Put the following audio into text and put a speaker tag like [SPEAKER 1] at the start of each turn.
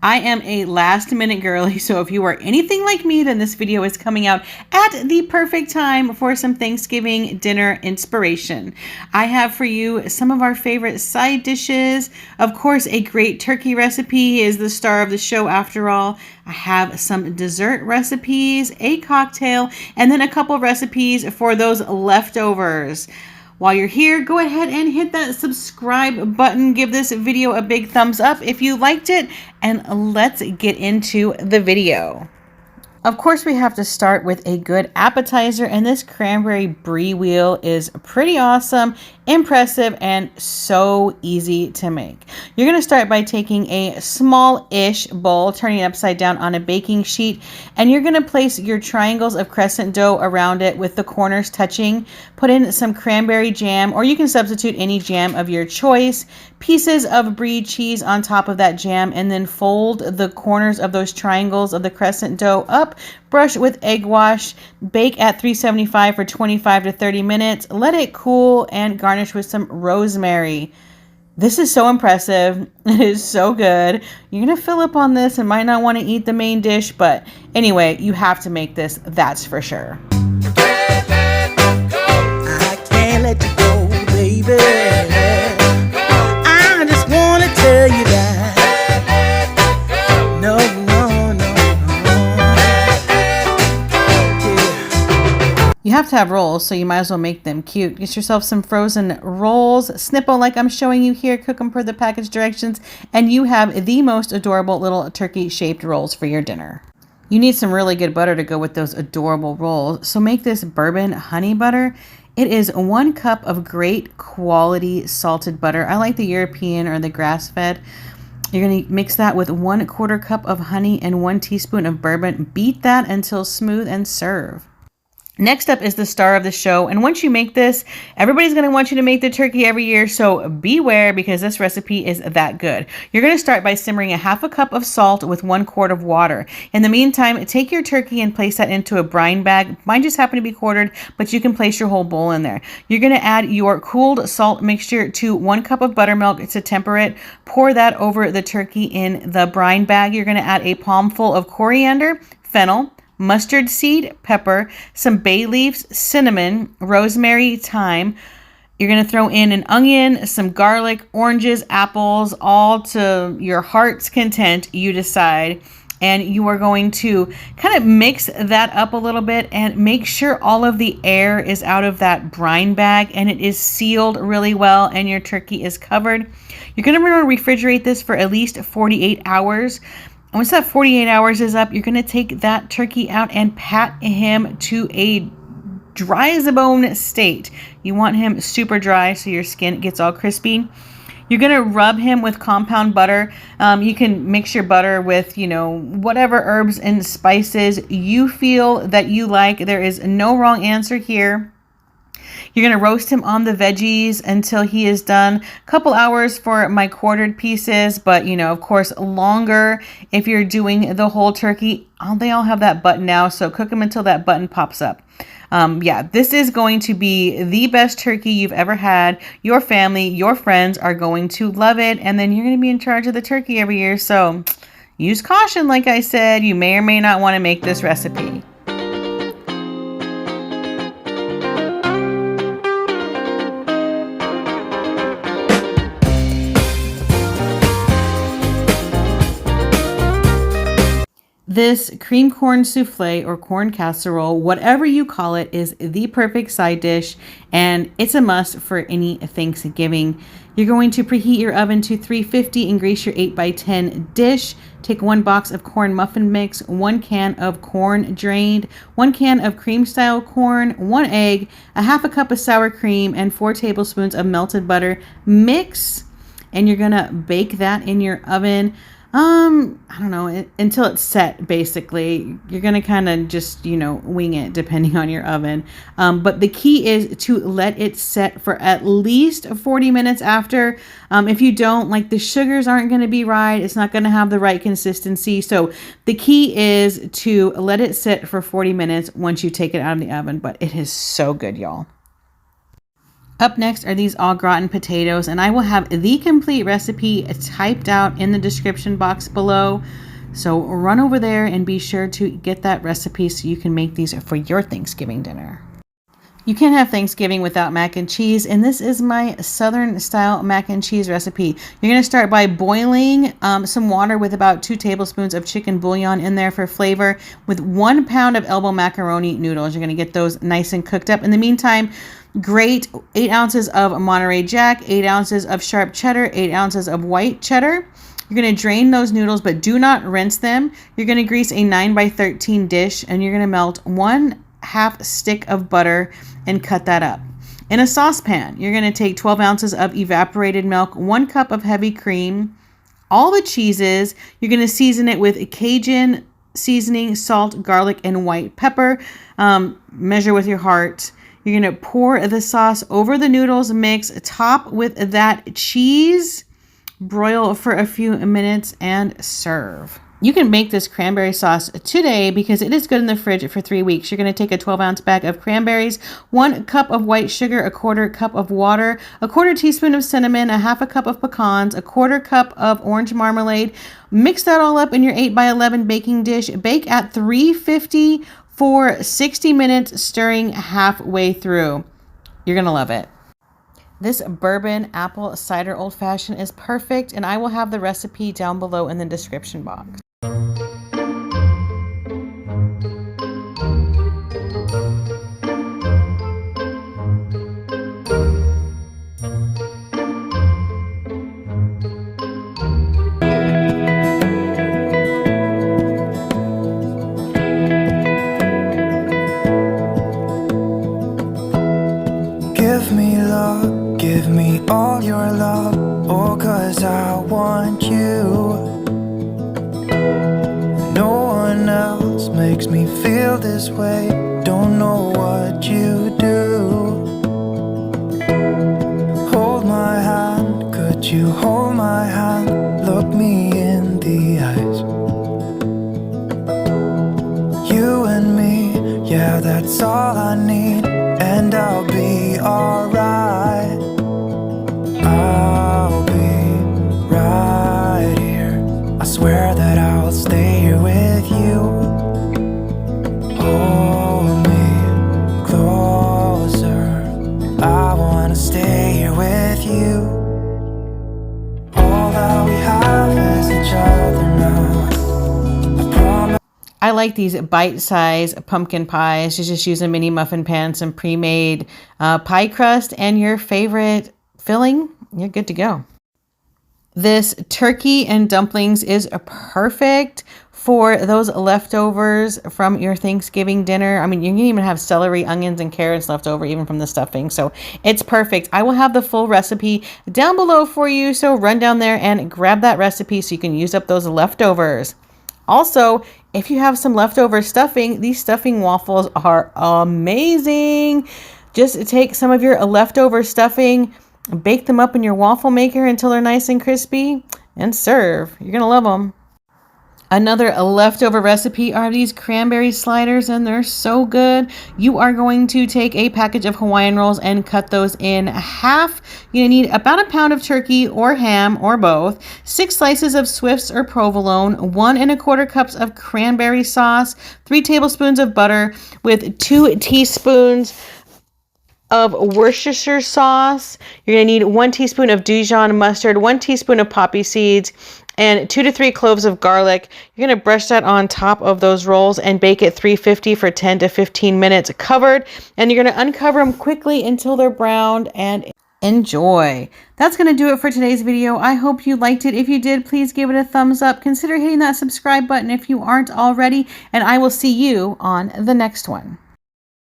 [SPEAKER 1] I am a last minute girly, so if you are anything like me, then this video is coming out at the perfect time for some Thanksgiving dinner inspiration. I have for you some of our favorite side dishes. Of course, a great turkey recipe is the star of the show after all. I have some dessert recipes, a cocktail, and then a couple recipes for those leftovers. While you're here, go ahead and hit that subscribe button. Give this video a big thumbs up if you liked it, and let's get into the video. Of course, we have to start with a good appetizer, and this cranberry brie wheel is pretty awesome, impressive, and so easy to make. You're going to start by taking a small-ish bowl, turning it upside down on a baking sheet, and you're going to place your triangles of crescent dough around it with the corners touching. Put in some cranberry jam, or you can substitute any jam of your choice, pieces of brie cheese on top of that jam, and then fold the corners of those triangles of the crescent dough up. Brush with egg wash, bake at 375 for 25 to 30 minutes, let it cool, and garnish with some rosemary. This is so impressive. It is so good. You're going to fill up on this and might not want to eat the main dish, but anyway, you have to make this, that's for sure. I can't let you go, baby. I just want to tell you that. No. You have to have rolls, so you might as well make them cute. Get yourself some frozen rolls, snipple like I'm showing you here, cook them per the package directions, and you have the most adorable little turkey-shaped rolls for your dinner. You need some really good butter to go with those adorable rolls, so make this bourbon honey butter. It is 1 cup of great quality salted butter. I like the European or the grass-fed. You're going to mix that with 1/4 cup of honey and 1 teaspoon of bourbon. Beat that until smooth and serve. Next up is the star of the show, and once you make this, everybody's going to want you to make the turkey every year, so beware because this recipe is that good. You're going to start by simmering 1/2 cup of salt with 1 quart of water. In the meantime, take your turkey and place that into a brine bag. Mine just happened to be quartered, but you can place your whole bowl in there. You're going to add your cooled salt mixture to 1 cup of buttermilk to temper it. Pour that over the turkey in the brine bag. You're going to add a palmful of coriander, fennel, mustard seed, pepper, some bay leaves, cinnamon, rosemary, thyme. You're going to throw in an onion, some garlic, oranges, apples, all to your heart's content, you decide. And you are going to kind of mix that up a little bit and make sure all of the air is out of that brine bag and it is sealed really well and your turkey is covered. You're going to want to refrigerate this for at least 48 hours. Once that 48 hours is up, you're going to take that turkey out and pat him to a dry as a bone state. You want him super dry so your skin gets all crispy. You're going to rub him with compound butter. You can mix your butter with, whatever herbs and spices you feel that you like. There is no wrong answer here. You're going to roast him on the veggies until he is done. A couple hours for my quartered pieces, but of course, longer if you're doing the whole turkey. They all have that button now, so cook them until that button pops up. This is going to be the best turkey you've ever had. Your family, your friends are going to love it, and then you're going to be in charge of the turkey every year. So use caution, like I said. You may or may not want to make this recipe. This cream corn souffle or corn casserole, whatever you call it, is the perfect side dish, and it's a must for any Thanksgiving. You're going to preheat your oven to 350 and grease your 8x10 dish. Take 1 box of corn muffin mix, 1 can of corn drained, 1 can of cream style corn, 1 egg, 1/2 cup of sour cream, and 4 tablespoons of melted butter. Mix, and you're gonna bake that in your oven. I don't know, until it's set, basically. You're going to kind of just, wing it depending on your oven. But the key is to let it set for at least 40 minutes after. If you don't, the sugars aren't going to be right. It's not going to have the right consistency. So the key is to let it sit for 40 minutes once you take it out of the oven. But it is so good, y'all. Up next are these au gratin potatoes, and I will have the complete recipe typed out in the description box below. So run over there and be sure to get that recipe so you can make these for your Thanksgiving dinner. You can't have Thanksgiving without mac and cheese, and this is my Southern style mac and cheese recipe. You're going to start by boiling some water with about 2 tablespoons of chicken bouillon in there for flavor, with 1 pound of elbow macaroni noodles. You're going to get those nice and cooked up. In the meantime, grate 8 ounces of Monterey Jack, 8 ounces of sharp cheddar, 8 ounces of white cheddar. You're going to drain those noodles, but do not rinse them. You're going to grease a 9x13 dish, and you're going to melt 1/2 stick of butter and cut that up. In a saucepan, you're going to take 12 ounces of evaporated milk, 1 cup of heavy cream, all the cheeses. You're going to season it with Cajun seasoning, salt, garlic, and white pepper. Measure with your heart. You're going to pour the sauce over the noodles, mix, top with that cheese, broil for a few minutes, and serve. You can make this cranberry sauce today because it is good in the fridge for 3 weeks. You're going to take a 12-ounce bag of cranberries, 1 cup of white sugar, 1/4 cup of water, 1/4 teaspoon of cinnamon, 1/2 cup of pecans, 1/4 cup of orange marmalade. Mix that all up in your 8x11 baking dish. Bake at 350 for 60 minutes, stirring halfway through. You're going to love it. This bourbon apple cider old fashioned is perfect, and I will have the recipe down below in the description box.
[SPEAKER 2] Give me love, give me all your love, oh, 'cause I want you. No one else makes me feel this way, don't know what you do. Hold my hand, could you hold my hand, look me in the eyes. You and me, yeah, that's all I need, and I'll be alright. I'll be right here, I swear that I'll stay here with you. Hold me closer, I wanna stay here with you. All that we have is each other now.
[SPEAKER 1] I like these bite-sized pumpkin pies. You just use a mini muffin pan, some pre-made pie crust, and your favorite filling. You're good to go. This turkey and dumplings is perfect for those leftovers from your Thanksgiving dinner. I mean, you can even have celery, onions, and carrots left over even from the stuffing. So it's perfect. I will have the full recipe down below for you. So run down there and grab that recipe so you can use up those leftovers. Also, if you have some leftover stuffing, these stuffing waffles are amazing. Just take some of your leftover stuffing, bake them up in your waffle maker until they're nice and crispy, and serve. You're going to love them. Another leftover recipe are these cranberry sliders, and they're so good. You are going to take a package of Hawaiian rolls and cut those in half. You're going to need about 1 pound of turkey or ham or both, 6 slices of Swiss or provolone, 1 1/4 cups of cranberry sauce, 3 tablespoons of butter with 2 teaspoons of Worcestershire sauce. You're going to need 1 teaspoon of Dijon mustard, 1 teaspoon of poppy seeds, and 2 to 3 cloves of garlic. You're going to brush that on top of those rolls and bake at 350 for 10 to 15 minutes covered. And you're going to uncover them quickly until they're browned and enjoy. That's going to do it for today's video. I hope you liked it. If you did, please give it a thumbs up. Consider hitting that subscribe button if you aren't already, and I will see you on the next one.